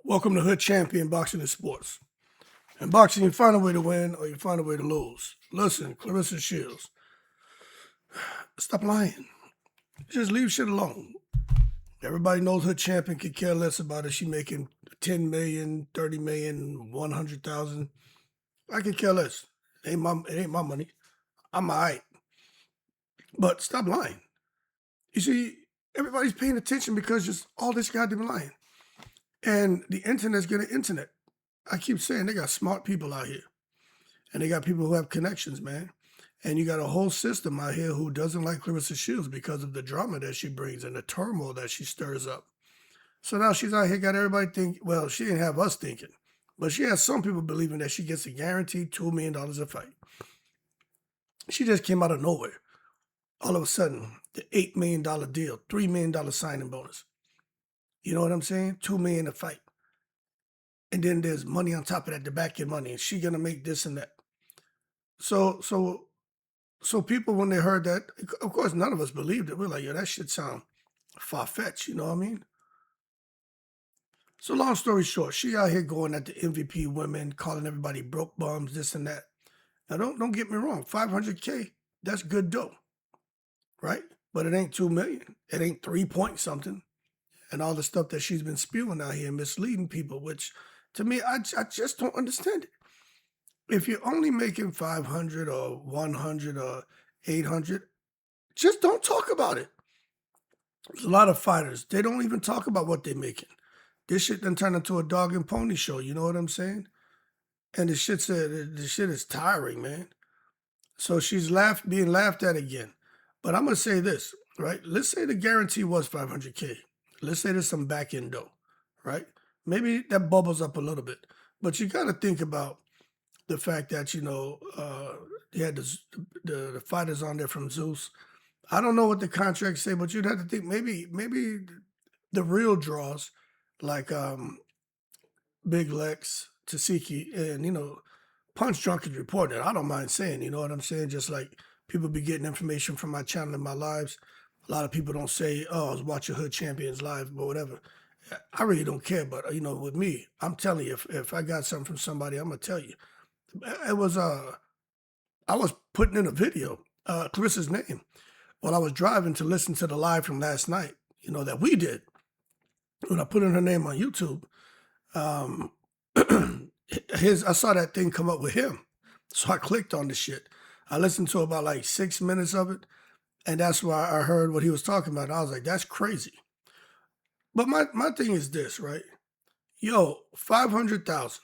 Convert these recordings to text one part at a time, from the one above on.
Welcome to Hood Champion Boxing and Sports. In boxing, you find a way to win or you find a way to lose. Listen, Claressa Shields, stop lying. Just leave shit alone. Everybody knows Hood Champion could care less about it. She making 10 million, 30 million, 100,000. I could care less. It ain't my money. I'm all right. But stop lying. You see, everybody's paying attention because just all this goddamn lying. And the internet's getting internet. I keep saying they got smart people out here. And they got people who have connections, man. And you got a whole system out here who doesn't like Claressa Shields because of the drama that she brings and the turmoil that she stirs up. So now she's out here, got everybody think. Well, she didn't have us thinking, but she has some people believing that she gets a guaranteed $2 million a fight. She just came out of nowhere. All of a sudden, the $8 million deal, $3 million signing bonus. You know what I'm saying? $2 million a fight. And then there's money on top of that, the back end money, and she gonna make this and that. So people, when they heard that, of course, none of us believed it. We're like, yo, that shit sound far-fetched, you know what I mean? So long story short, she out here going at the MVP women, calling everybody broke bums, this and that. Now, don't get me wrong, 500K, that's good dough, right? But it ain't 2 million. It ain't 3 point something. And all the stuff that she's been spewing out here, misleading people, which to me, I just don't understand it. If you're only making 500 or 100 or 800, just don't talk about it. There's a lot of fighters. They don't even talk about what they're making. This shit then turned into a dog and pony show. You know what I'm saying? And the shit is tiring, man. So she's being laughed at again. But I'm gonna say this, right? Let's say the guarantee was 500K. Let's say there's some back end dough, right? Maybe that bubbles up a little bit. But you got to think about the fact that they had the fighters on there from Zeus. I don't know what the contracts say, but you'd have to think maybe the real draws like Big Lex, Tasiki, and Punch Drunk is reporting it. I don't mind saying, you know what I'm saying? Just like people be getting information from my channel and my lives. A lot of people don't say, "Oh, I was watching Hood Champions live," but whatever. I really don't care. But with me, I'm telling you, if I got something from somebody, I'm gonna tell you. It was I was putting in a video, Claressa's name, while I was driving to listen to the live from last night, that we did. When I put in her name on YouTube, um, I saw that thing come up with him. So I clicked on the shit. I listened to about like 6 minutes of it, and that's why I heard what he was talking about. And I was like, that's crazy. But my thing is this, right? Yo, 500,000.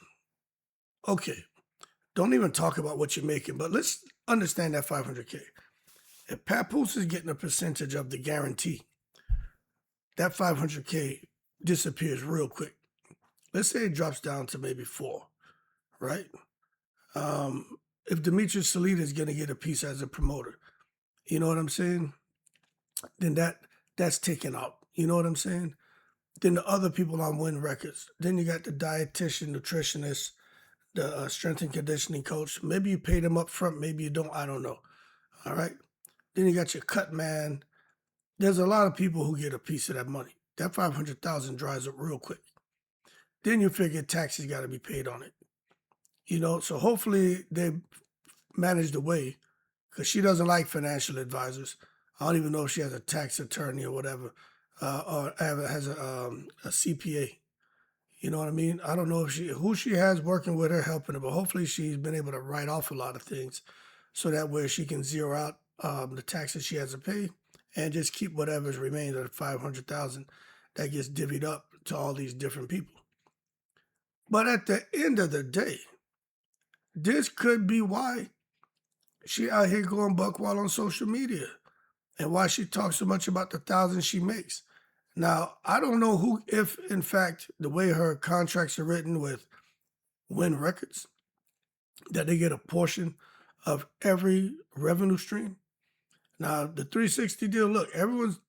Okay. Don't even talk about what you're making, but let's understand that 500K. If Papoose is getting a percentage of the guarantee, that 500K disappears real quick. Let's say it drops down to maybe 4, right? If Demetrius Salita is going to get a piece as a promoter, you know what I'm saying? Then that's taken out. You know what I'm saying? Then the other people on Win Records. Then you got the dietitian, nutritionist, the strength and conditioning coach. Maybe you pay them up front, maybe you don't. I don't know. All right. Then you got your cut man. There's a lot of people who get a piece of that money. That 500,000 dries up real quick. Then you figure taxes got to be paid on it. So hopefully they managed a way, because she doesn't like financial advisors. I don't even know if she has a tax attorney or whatever, or has a CPA. You know what I mean? I don't know who she has working with her, helping her, but hopefully she's been able to write off a lot of things, so that way she can zero out the taxes she has to pay and just keep whatever's remains of the 500,000 that gets divvied up to all these different people. But at the end of the day, this could be why she out here going buck wild on social media, and why she talks so much about the thousands she makes. Now, I don't know if in fact, the way her contracts are written with Win Records, that they get a portion of every revenue stream. Now, the 360 deal, look, everyone's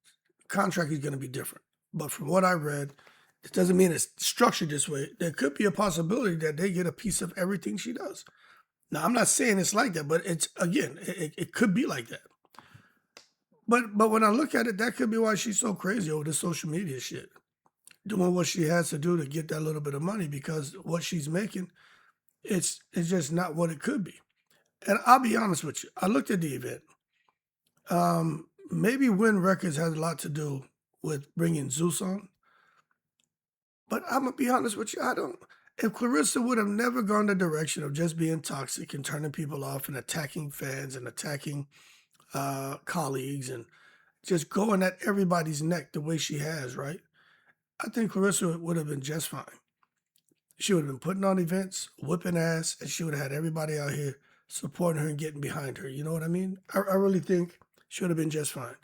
contract is going to be different. But from what I read, it doesn't mean it's structured this way. There could be a possibility that they get a piece of everything she does. Now, I'm not saying it's like that, but it could be like that. But when I look at it, that could be why she's so crazy over this social media shit. doing what she has to do to get that little bit of money because what she's making, it's just not what it could be. And I'll be honest with you, I looked at the event. Maybe Win Records has a lot to do with bringing Zeus on, but I'm gonna be honest with you, I don't. If Clarissa would have never gone the direction of just being toxic and turning people off and attacking fans and attacking colleagues and just going at everybody's neck the way she has, right? I think Clarissa would have been just fine. She would have been putting on events, whipping ass, and she would have had everybody out here supporting her and getting behind her. You know what I mean? I really think she would have been just fine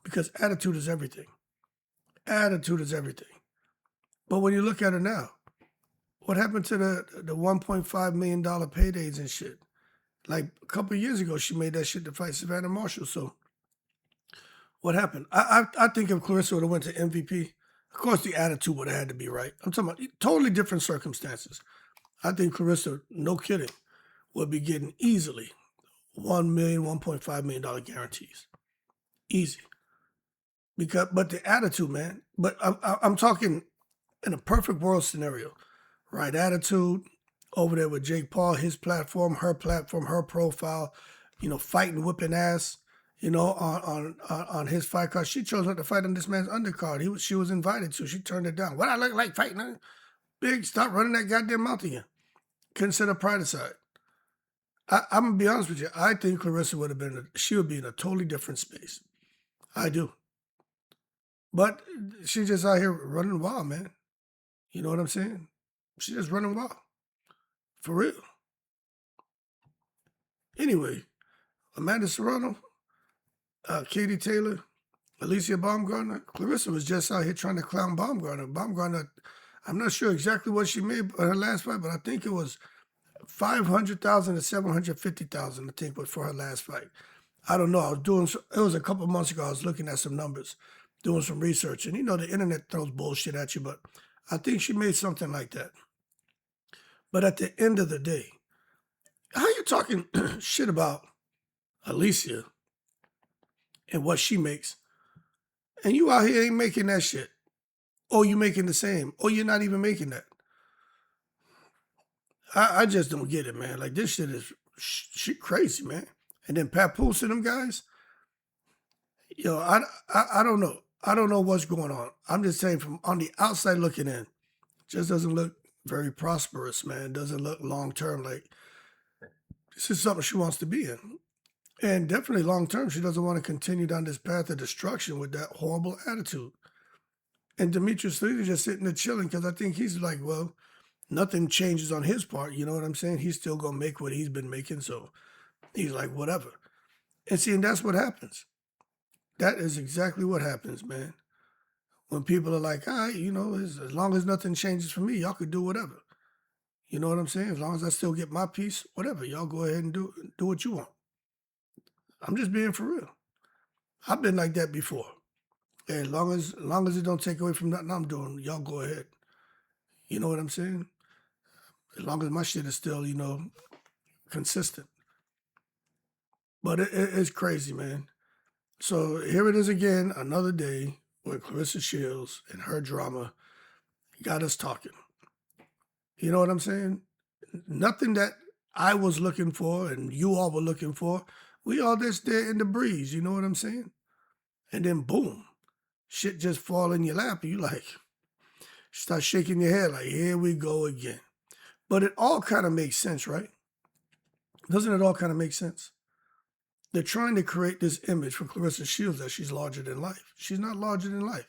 because attitude is everything. Attitude is everything. But when you look at her now, what happened to the $1.5 million paydays and shit? Like a couple of years ago, she made that shit to fight Savannah Marshall. So what happened? I think if Clarissa would have went to MVP, of course the attitude would have had to be right. I'm talking about totally different circumstances. I think Clarissa, no kidding, would be getting easily 1 million, $1.5 million guarantees. Easy. But the attitude, man. But I'm talking in a perfect world scenario. Right attitude, over there with Jake Paul, his platform, her profile, fighting, whipping ass, on his fight card. She chose not to fight on this man's undercard. She was invited to. She turned it down. What I look like fighting? Huh? Big, stop running that goddamn mouth again. Consider pride aside. I'm gonna be honest with you. I think Clarissa would have been. She would be in a totally different space. I do. But she's just out here running wild, man. You know what I'm saying? She's just running wild. For real. Anyway, Amanda Serrano, Katie Taylor, Alicia Baumgartner, Clarissa was just out here trying to clown Baumgartner. Baumgartner, I'm not sure exactly what she made on her last fight, but I think it was 500,000 to 750,000. I think was for her last fight. I don't know. It was a couple of months ago. I was looking at some numbers, doing some research, and the internet throws bullshit at you, but I think she made something like that. But at the end of the day, how you talking shit about Alicia and what she makes, and you out here ain't making that shit, or you making the same, or you're not even making that? I just don't get it, man. Like this shit is shit crazy, man. And then Papoose and them guys, I don't know. I don't know what's going on. I'm just saying from on the outside looking in, just doesn't look very prosperous, man. It doesn't look long term like this is something she wants to be in. And definitely long term, she doesn't want to continue down this path of destruction with that horrible attitude. And Demetrius Lee just sitting there chilling because I think he's like, well, nothing changes on his part. You know what I'm saying? He's still going to make what he's been making. So he's like, whatever. And see, and that's what happens. That is exactly what happens, man. When people are like, all right, as long as nothing changes for me, y'all could do whatever. You know what I'm saying? As long as I still get my piece, whatever, y'all go ahead and do what you want. I'm just being for real. I've been like that before. Hey, as long as it don't take away from nothing I'm doing, y'all go ahead. You know what I'm saying? As long as my shit is still, consistent. But it's crazy, man. So here it is again, another day where Clarissa Shields and her drama got us talking. You know what I'm saying? Nothing that I was looking for and you all were looking for. We all just there in the breeze, you know what I'm saying? And then boom, shit just fall in your lap and you like, start shaking your head like, here we go again. But it all kind of makes sense, right? Doesn't it all kind of make sense? They're trying to create this image for Clarissa Shields that she's larger than life. She's not larger than life.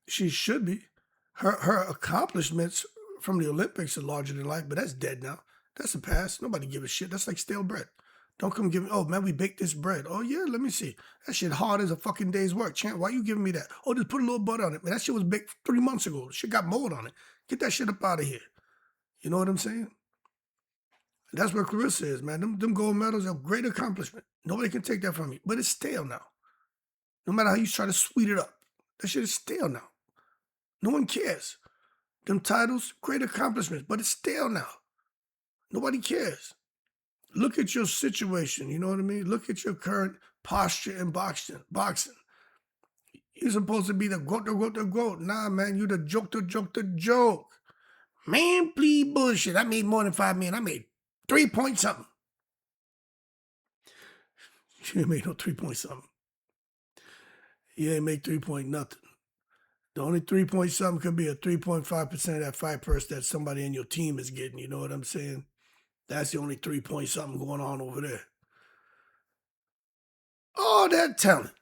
She should be. Her accomplishments from the Olympics are larger than life, but that's dead now. That's a past. Nobody give a shit. That's like stale bread. Don't come give me, oh man, we baked this bread. Oh yeah, let me see. That shit hard as a fucking day's work. Champ, why you giving me that? Oh, just put a little butter on it. Man, that shit was baked 3 months ago. Shit got mold on it. Get that shit up out of here. You know what I'm saying? That's what Clarissa is, man. Them gold medals are a great accomplishment. Nobody can take that from me. But it's stale now. No matter how you try to sweet it up. That shit is stale now. No one cares. Them titles, great accomplishments, but it's stale now. Nobody cares. Look at your situation, you know what I mean? Look at your current posture in boxing. You're supposed to be the goat, the goat, the goat. Nah, man, you the joke, the joke, the joke. Man, please bullshit. I made more than 5 million. I made 3 point something. You ain't made no 3 point something. You ain't make 3 point nothing. The only 3 point something could be a 3.5% of that fight purse that somebody in your team is getting. You know what I'm saying? That's the only 3 point something going on over there. All that talent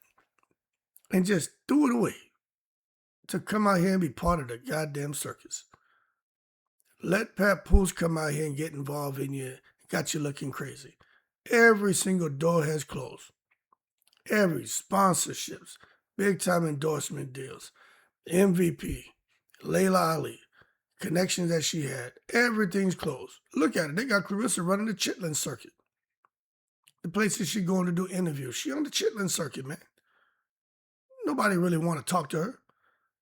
and just threw it away to come out here and be part of the goddamn circus. Let Papoose come out here and get involved in you. Got you looking crazy. Every single door has closed. Every sponsorships, big time endorsement deals, MVP, Layla Ali, connections that she had, everything's closed. Look at it. They got Claressa running the Chitlin circuit. The places she going to do interviews. She on the Chitlin circuit, man. Nobody really want to talk to her.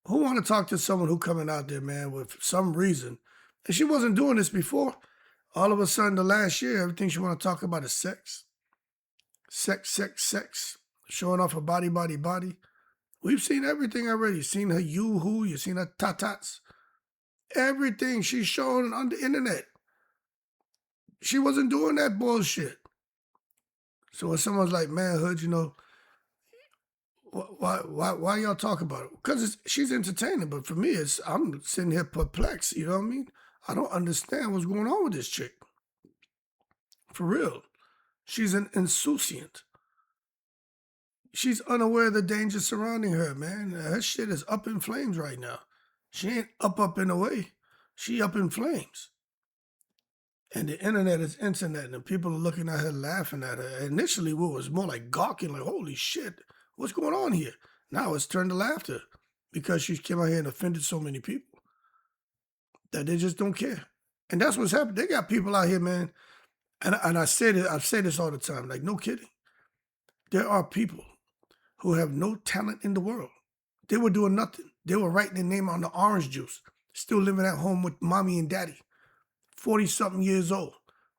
Who want to talk to someone who coming out there, man, with some reason? And she wasn't doing this before. All of a sudden, the last year, everything she want to talk about is sex. Sex, sex, sex. Showing off her body, body, body. We've seen everything already. Seen her yoo-hoo. You've seen her tatats. Everything she's showing on the internet. She wasn't doing that bullshit. So when someone's like, manhood, you know, why y'all talk about it? Because she's entertaining, but for me, I'm sitting here perplexed. You know what I mean? I don't understand what's going on with this chick. For real. She's an insouciant. She's unaware of the danger surrounding her, man. Her shit is up in flames right now. She ain't up in a way. She up in flames. And the internet is internet, and people are looking at her, laughing at her. Initially, it was more like gawking, like, holy shit, what's going on here? Now it's turned to laughter because she came out here and offended so many people that they just don't care. And that's what's happening. They got people out here, man. And I say this all the time, like, no kidding. There are people who have no talent in the world. They were doing nothing. They were writing their name on the orange juice, still living at home with mommy and daddy, 40-something years old,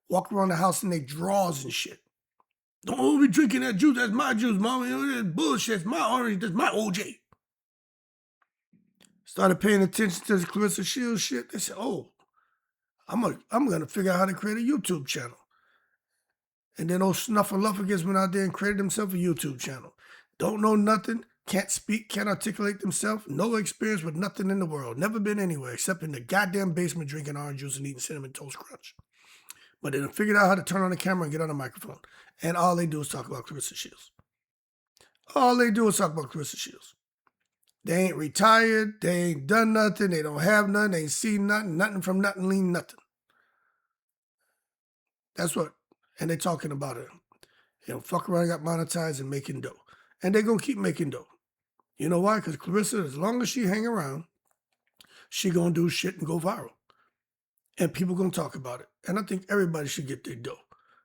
walk around the house in their drawers and shit. Don't be drinking that juice. That's my juice, mommy. That's bullshit. That's my orange. That's my OJ. Started paying attention to the Claressa Shields shit. They said, oh, I'm gonna figure out how to create a YouTube channel. And then old Snuffleupagus went out there and created himself a YouTube channel. Don't know nothing, can't speak, can't articulate themselves, no experience with nothing in the world. Never been anywhere except in the goddamn basement drinking orange juice and eating Cinnamon Toast Crunch. But they done figured out how to turn on the camera and get on the microphone. And all they do is talk about Claressa Shields. All they do is talk about Claressa Shields. They ain't retired, they ain't done nothing, they don't have nothing, they ain't seen nothing, nothing from nothing, lean nothing. That's what, and they talking about it. You know, fuck around, got monetized and making dough. And they're going to keep making dough. You know why? Because Claressa, as long as she hang around, she going to do shit and go viral. And people going to talk about it. And I think everybody should get their dough.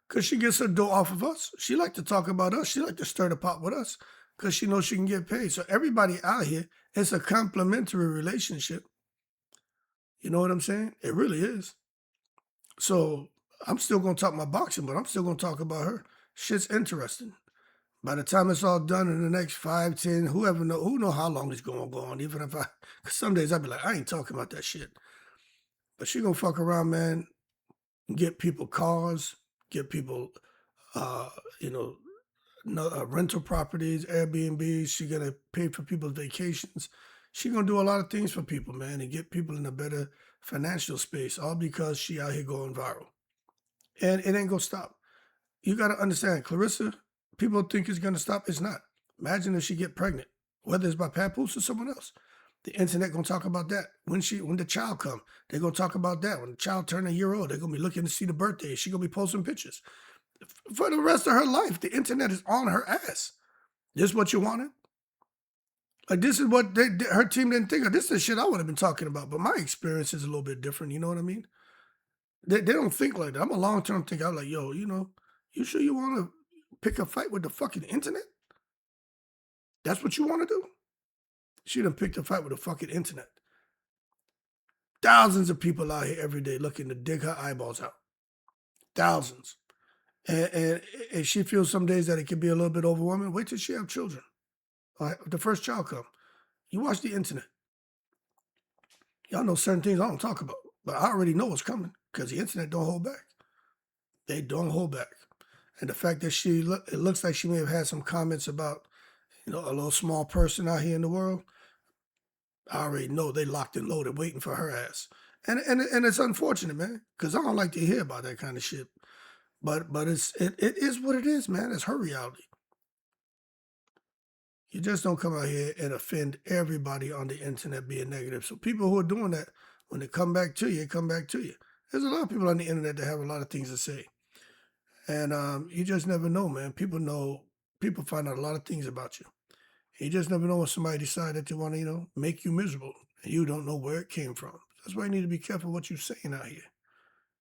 Because she gets her dough off of us. She like to talk about us. She like to stir the pot with us. Because she knows she can get paid. So everybody out here, it's a complimentary relationship. You know what I'm saying? It really is. So I'm still going to talk my boxing, but I'm still going to talk about her. Shit's interesting. By the time it's all done in the next 5, 10, who know how long it's going to go on, even if cause some days I'll be like, I ain't talking about that shit. But she going to fuck around, man, get people cars, get people, rental properties, Airbnbs. She going to pay for people's vacations. She going to do a lot of things for people, man, and get people in a better financial space, all because she out here going viral. And it ain't going to stop. You got to understand, Claressa, people think it's going to stop. It's not. Imagine if she get pregnant, whether it's by Papoose or someone else. The internet going to talk about that. When the child come, they're going to talk about that. When the child turn a year old, they're going to be looking to see the birthday. She going to be posting pictures. For the rest of her life, the internet is on her ass. This is what you wanted? Like, this is what her team didn't think of. This is the shit I would have been talking about. But my experience is a little bit different. You know what I mean? They don't think like that. I'm a long-term thinker. I'm like, yo, you sure you want to pick a fight with the fucking internet? That's what you want to do? She done picked a fight with the fucking internet. Thousands of people out here every day looking to dig her eyeballs out. Thousands. And she feels some days that it can be a little bit overwhelming. Wait till she have children. All right, the first child come. You watch the internet. Y'all know certain things I don't talk about, but I already know what's coming because the internet don't hold back. They don't hold back. And the fact that it looks like she may have had some comments about, a little small person out here in the world. I already know they locked and loaded, waiting for her ass. And it's unfortunate, man, because I don't like to hear about that kind of shit. But it is what it is, man. It's her reality. You just don't come out here and offend everybody on the internet being negative. So people who are doing that, when they come back to you, they come back to you. There's a lot of people on the internet that have a lot of things to say. And you just never know, man. People find out a lot of things about you. You just never know when somebody decides that they want to, make you miserable. And you don't know where it came from. That's why you need to be careful what you're saying out here.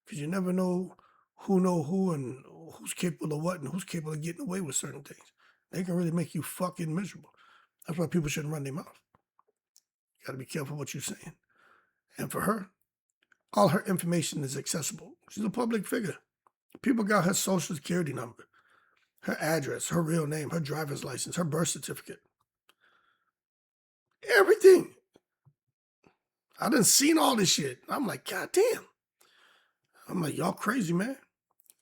Because you never know who and who's capable of what and who's capable of getting away with certain things. They can really make you fucking miserable. That's why people shouldn't run their mouth. You got to be careful what you're saying. And for her, all her information is accessible. She's a public figure. People got her social security number, her address, her real name, her driver's license, her birth certificate. Everything. I done seen all this shit. I'm like, God damn. I'm like, y'all crazy, man.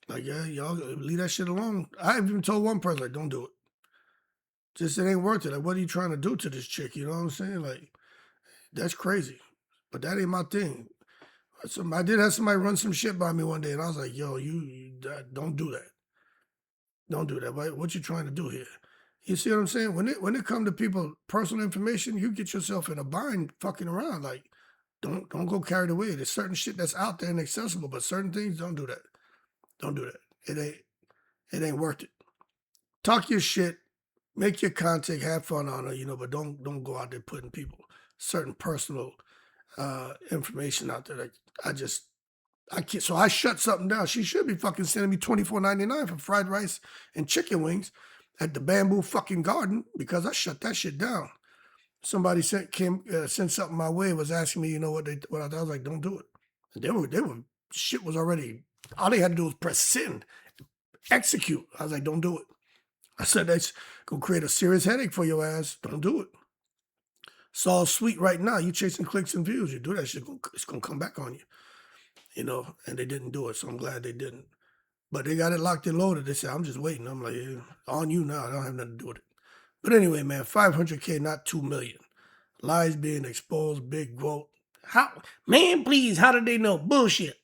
Like, yeah, y'all leave that shit alone. I even told one person, like, don't do it. Just it ain't worth it. Like, what are you trying to do to this chick? You know what I'm saying? Like, that's crazy. But that ain't my thing. I did have somebody run some shit by me one day, and I was like, yo, don't do that. Don't do that. What you trying to do here? You see what I'm saying? When it come to people personal information, you get yourself in a bind fucking around. Like, don't go carried away. There's certain shit that's out there and accessible, but certain things, don't do that. Don't do that. It ain't worth it. Talk your shit, make your content, have fun on it, but don't go out there putting people certain personal information out there. Like, I can't. So I shut something down. She should be fucking sending me $24.99 for fried rice and chicken wings at the Bamboo fucking Garden because I shut that shit down. Somebody sent something my way, was asking me, what I thought. I was like, don't do it. And they were shit was already. All they had to do was press send, execute. I was like, don't do it. I said that's gonna create a serious headache for your ass. Don't do it. It's all sweet right now. You chasing clicks and views. You do that shit, it's gonna come back on you. And they didn't do it, so I'm glad they didn't. But they got it locked and loaded. They said, I'm just waiting. I'm like, yeah, on you now. I don't have nothing to do with it. But anyway, man, 500K, not 2 million. Lies being exposed, big quote. How, man, please, how did they know? Bullshit.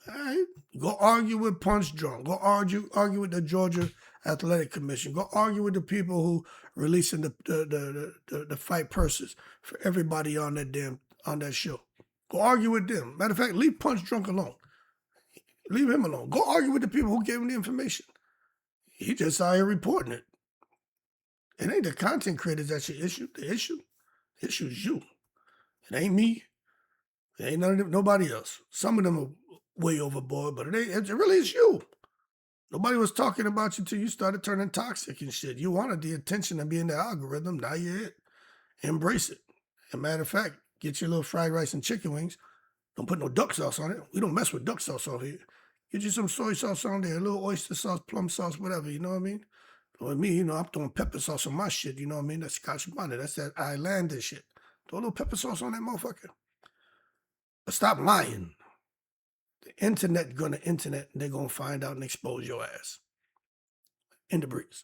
All right. Go argue with Punch Drunk. Go argue with the Georgia Athletic Commission. Go argue with the people who releasing the fight purses for everybody on that show. Go argue with them. Matter of fact, leave Punch Drunk alone. Leave him alone. Go argue with the people who gave him the information. He just out here reporting it. It ain't the content creators that's your issue. The issue is you. It ain't me. It ain't nobody else. Some of them are way overboard, but it really is you. Nobody was talking about you till you started turning toxic and shit. You wanted the attention and be in the algorithm. Now you're it. Embrace it. As a matter of fact, get your little fried rice and chicken wings. Don't put no duck sauce on it. We don't mess with duck sauce over here. Get you some soy sauce on there, a little oyster sauce, plum sauce, whatever, you know what I mean? With me, I'm throwing pepper sauce on my shit, you know what I mean? That's Scotch bonnet. That's that Islander shit. Throw a little pepper sauce on that motherfucker. But stop lying. The internet gonna internet, and they're gonna find out and expose your ass. In the breeze.